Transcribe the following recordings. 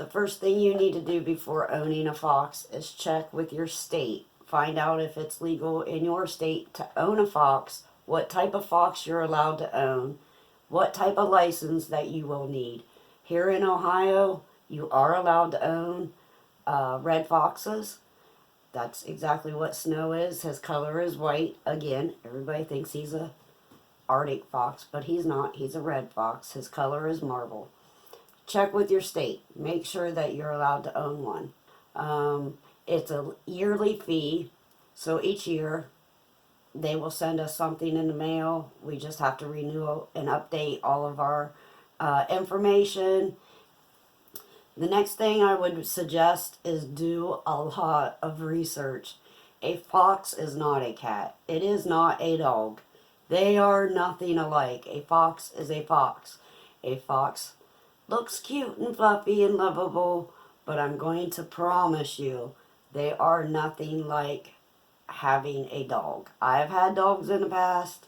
The first thing you need to do before owning a fox is check with your state. Find out if it's legal in your state to own a fox, what type of fox you're allowed to own, what type of license that you will need. Here in Ohio, you are allowed to own red foxes. That's exactly what Snow is. His color is white. Again, everybody thinks he's a Arctic fox, but he's not. He's a red fox. His color is marble. Check with your state. Make sure that you're allowed to own one. It's a yearly fee, so each year they will send us something in the mail. We just have to renew and update all of our information. The next thing I would suggest is do a lot of research. A fox is not a cat. It is not a dog. They are nothing alike. A fox is a fox. A fox looks cute and fluffy and lovable, but I'm going to promise you, they are nothing like having a dog. I've had dogs in the past.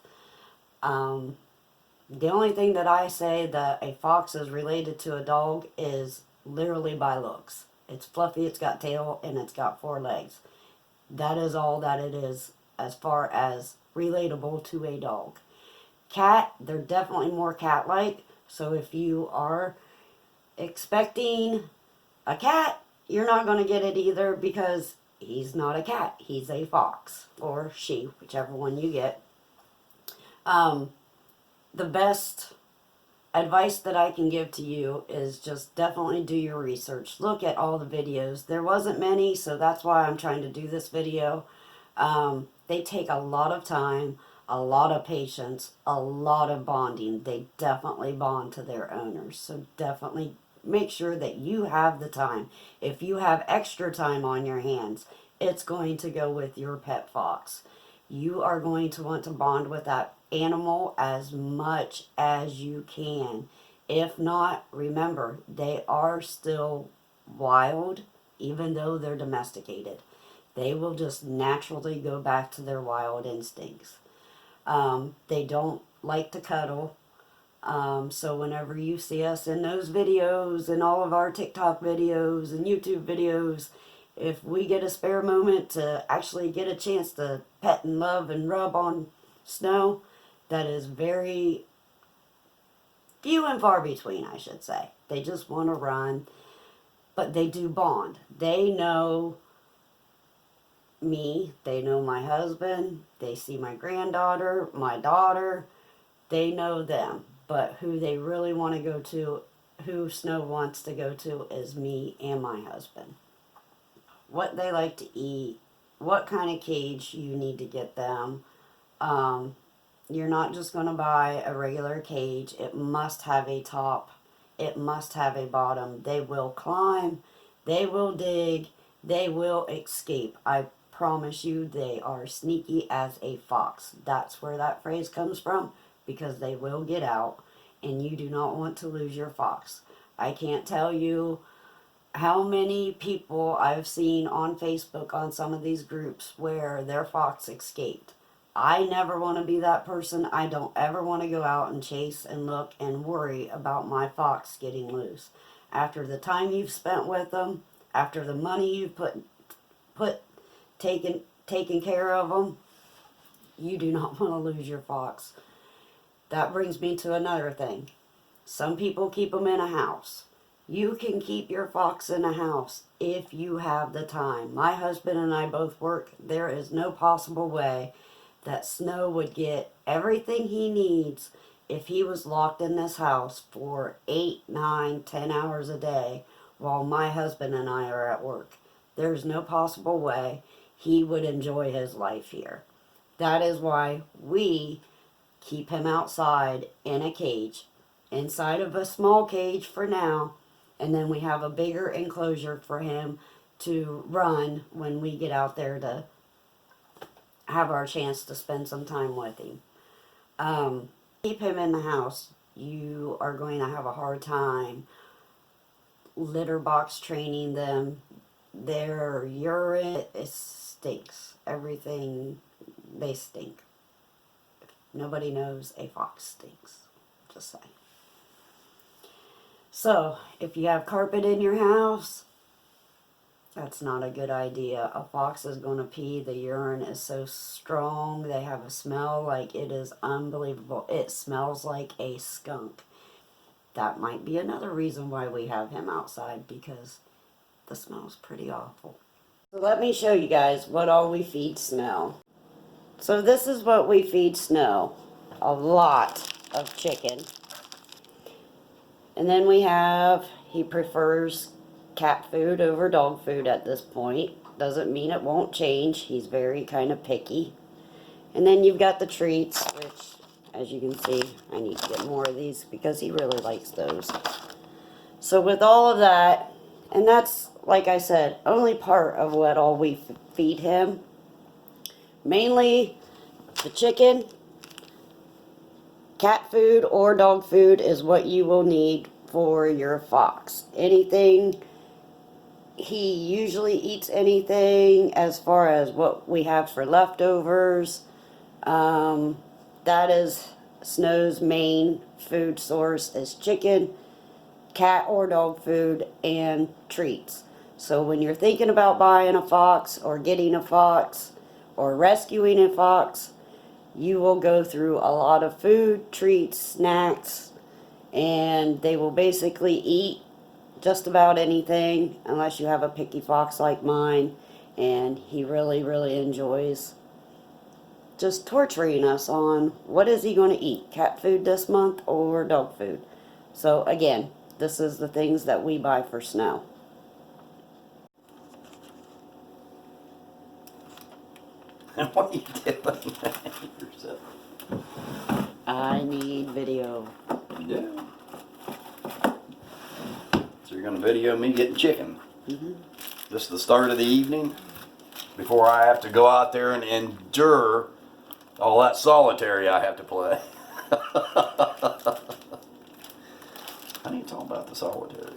The only thing that I say that a fox is related to a dog is literally by looks. It's fluffy, it's got tail, and it's got 4 legs. That is all that it is as far as relatable to a dog. Cat, they're definitely more cat-like, so if you are expecting a cat, you're not going to get it either, because he's not a cat. He's a fox, or she, whichever one you get. The best advice that I can give to you is just definitely do your research. Look at all the videos. There wasn't many, so that's why I'm trying to do this video. They take a lot of time, a lot of patience, a lot of bonding. They definitely bond to their owners, so definitely make sure that you have the time. If you have extra time on your hands, it's going to go with your pet fox. You are going to want to bond with that animal as much as you can. If not, remember, they are still wild, even though they're domesticated. They will just naturally go back to their wild instincts. They don't like to cuddle. So whenever you see us in those videos and all of our TikTok videos and YouTube videos, if we get a spare moment to actually get a chance to pet and love and rub on Snow, that is very few and far between, I should say. They just want to run, but they do bond. They know me, they know my husband, they see my granddaughter, my daughter, they know them. But who they really want to go to, who Snow wants to go to, is me and my husband. What they like to eat, what kind of cage you need to get them. You're not just going to buy a regular cage. It must have a top. It must have a bottom. They will climb. They will dig. They will escape. I promise you, they are sneaky as a fox. That's where that phrase comes from, because they will get out, and you do not want to lose your fox. I can't tell you how many people I've seen on Facebook on some of these groups where their fox escaped. I never want to be that person. I don't ever want to go out and chase and look and worry about my fox getting loose. After the time you've spent with them, after the money you've taken care of them, you do not want to lose your fox. That brings me to another thing. Some people keep them in a house. You can keep your fox in a house if you have the time. My husband and I both work. There is no possible way that Snow would get everything he needs if he was locked in this house for 8, 9, 10 hours a day while my husband and I are at work. There's no possible way he would enjoy his life here. That is why we keep him outside in a cage, inside of a small cage for now, and then we have a bigger enclosure for him to run when we get out there to have our chance to spend some time with him. Keep him in the house, you are going to have a hard time litter box training them. Their urine, it stinks. Everything, they stink. Nobody knows a fox stinks. Just saying. So, if you have carpet in your house, that's not a good idea. A fox is going to pee. The urine is so strong. They have a smell like it is unbelievable. It smells like a skunk. That might be another reason why we have him outside, because the smell's pretty awful. So let me show you guys what all we feed Snow. So this is what we feed Snow. A lot of chicken. And then we have, he prefers cat food over dog food at this point. Doesn't mean it won't change. He's very kind of picky. And then you've got the treats, which, as you can see, I need to get more of these because he really likes those. So with all of that, and that's, like I said, only part of what all we feed him. Mainly the chicken, cat food or dog food is what you will need for your fox. Anything, he usually eats anything as far as what we have for leftovers. That is Snow's main food source is chicken, cat or dog food, and treats. So when you're thinking about buying a fox or getting a fox or rescuing a fox, you will go through a lot of food, treats, snacks, and they will basically eat just about anything unless you have a picky fox like mine, and he really enjoys just torturing us on what is he going to eat, cat food this month or dog food. So again, this is the things that we buy for Snow. What are you doing yourself? I need video. Yeah. So you're going to video me getting chicken. This is the start of the evening before I have to go out there and endure all that solitary I have to play. I need to talk about the solitary.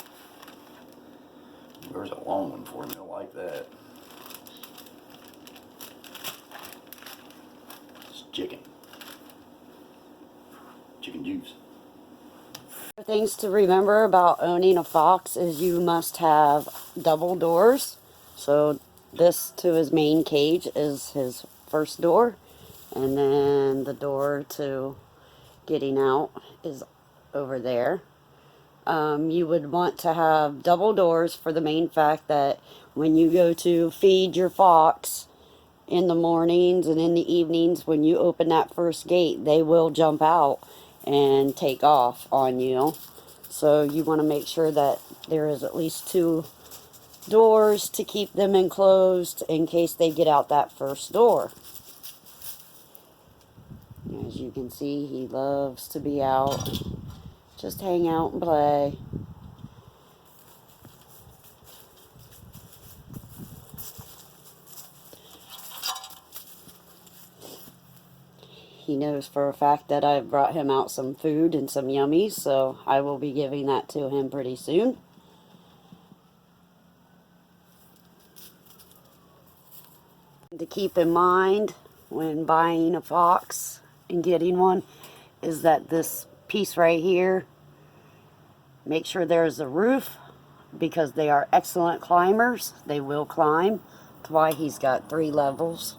There's a long one for me to like that. It's chicken. Chicken juice. Things to remember about owning a fox is you must have double doors. So this to his main cage is his first door, and then the door to getting out is over there. You would want to have double doors for the main fact that when you go to feed your fox in the mornings and in the evenings, when you open that first gate, they will jump out and take off on you. So you want to make sure that there is at least 2 doors to keep them enclosed in case they get out that first door. As you can see, he loves to be out, just hang out and play. He knows for a fact that I've brought him out some food and some yummies, so I will be giving that to him pretty soon. To keep in mind when buying a fox and getting one is that this piece right here, make sure there's a roof because they are excellent climbers. They will climb. That's why he's got 3 levels.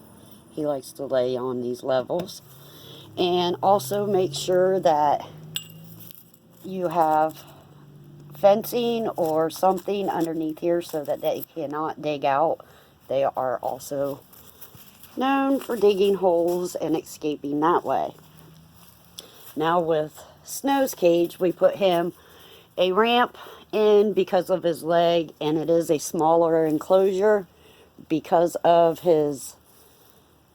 He likes to lay on these levels. And also make sure that you have fencing or something underneath here so that they cannot dig out. They are also known for digging holes and escaping that way. Now with Snow's cage, we put him a ramp in because of his leg, and it is a smaller enclosure because of his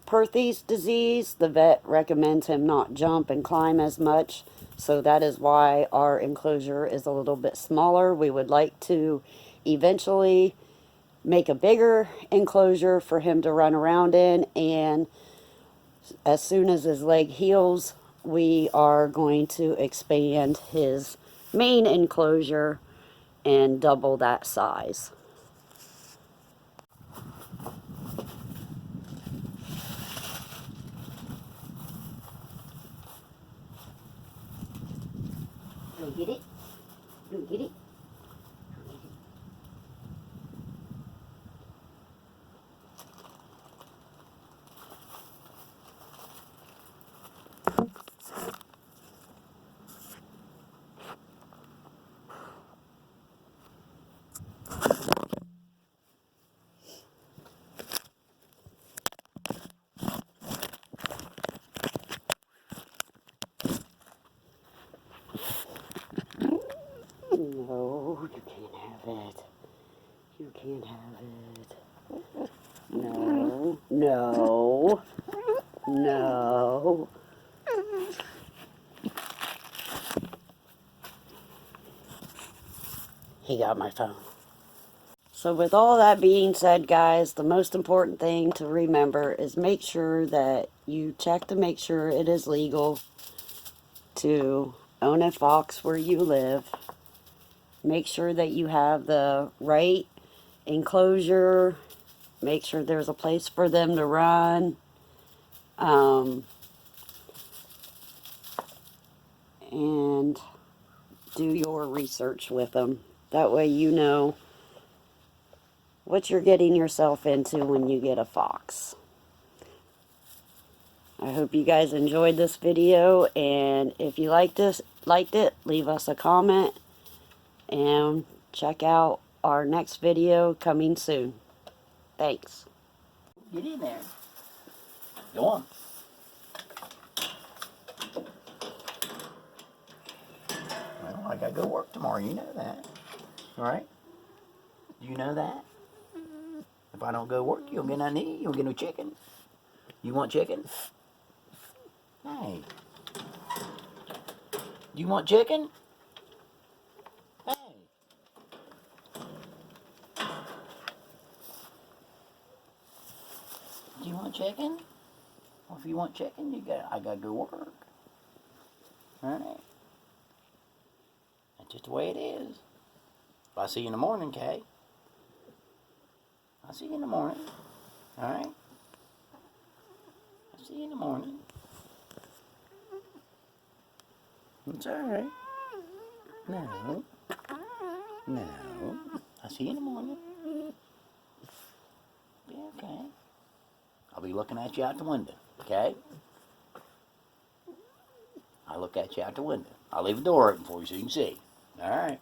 Perthes disease. The vet recommends him not jump and climb as much, so that is why our enclosure is a little bit smaller. We would like to eventually make a bigger enclosure for him to run around in, and as soon as his leg heals, we are going to expand his main enclosure and double that size. Go get it. Go get it. No, you can't have it. You can't have it. No, no, no. He got my phone. So with all that being said, guys, the most important thing to remember is make sure that you check to make sure it is legal to own a fox where you live. Make sure that you have the right enclosure. Make sure there's a place for them to run. And do your research with them. That way you know what you're getting yourself into when you get a fox. I hope you guys enjoyed this video, and if you liked it, leave us a comment and check out our next video coming soon. Thanks. Get in there. Go on. Well, I gotta go work tomorrow. You know that. All right? You know that? If I don't go work, you don't get nothing to eat. You don't get no chicken. You want chicken? Hey. You want chicken? Hey. Do you want chicken? Well, if you want chicken, I gotta go work. Alright? That's just the way it is. I'll see you in the morning, Kay. I'll see you in the morning. Alright? I'll see you in the morning. It's alright. No. No. I'll see you in the morning. Yeah, okay. I'll be looking at you out the window, okay? I'll look at you out the window. I'll leave the door open for you so you can see. Alright.